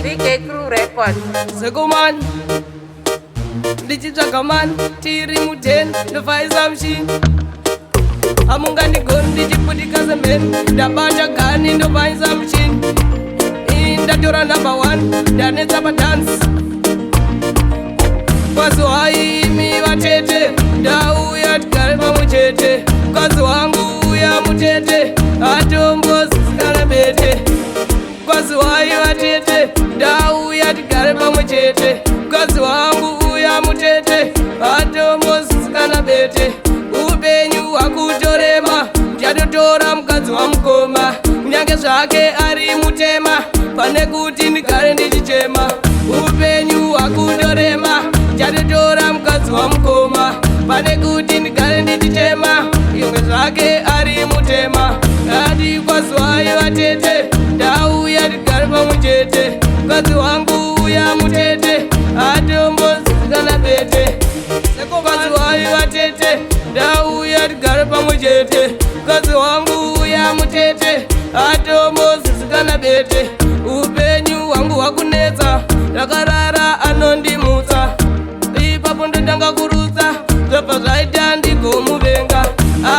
VK Crew Records. Sekuman ndichitsvaga mani tiri muteni ndofaiza mushini hamungandigoni ndichiputika semheni ndabata gani ndofaisa mushini ndatora number 1 ndanetsa padhansi kwazi waimi vatete ndauya tigare pamwe chete kwazi wangu uya mutete atombozisikana bete kwazi wai vatete ndauya tigare pamwe chete kwazi wangu uya mutete atombozisikana bete upenyu hwakutorema ndiatotora mukadzi wamukoma kunyange zvake ari mutema pane kuti ndigare ndichichema upenyu hwakutorema ndiatotora mukadzi wamukoma pane kuti ndigare ndichichema imwe zvake ari mutema ngati kwazi wai vatete ndauya tigare pamwe chete mukadzi wangu uya mutete atombozisikana bete sekokwazi wai vatete ndauya tigare pamwe chete mukadzi wangu uya mutete atombozisikana bete upenyu hwangu hwakunetsa rakarara anondimutsa ipapo ndotanga kurutsa zvabva zvaita ndigomuvenga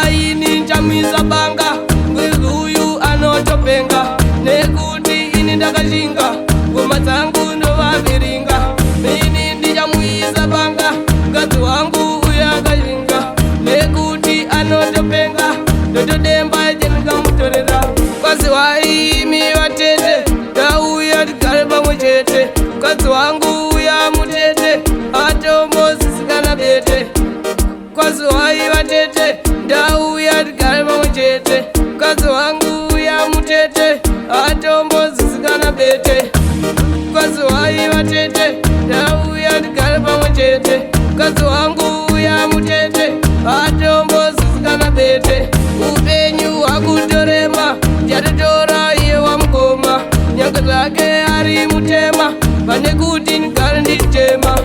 aini nchamisa banga mwizi uyu anotopenga nekuti ini ndakashinga ngoma dzangu ndovaviringa mini ndichamuisa banga mukadzi wangu uya akashinga nekuti anotopenga ndotodemba chendingamutorera kwazi waimi vatete ndauya tigare pamwe chete mukadzi wangu uya mutete atombozisikana bete kwazi wai vatete ndauya tigare pamwe chete mukadzi wangu uya mutete atombozisikana bete kwazi wai vatete ndauya tigare pamwe chete mukadzi wangu uya mutete atombozisikana bete upenyu hwakutorema ndiatotora iye wamukoma nyange zvake ari mutema pane kuti ndigare ndichitema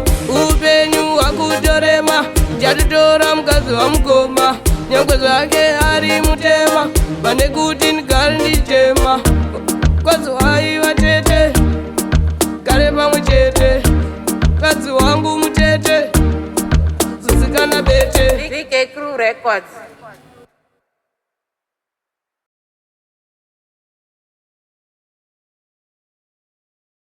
upenyu hwakutorema ndiatotora mukadzi wamukoma nyange zvake ari mutema pane kuti ndigare ndichitema kwazi wai vatete gare pamwe chete mukadzi wangu mutete zisikana bete VK Crew Records.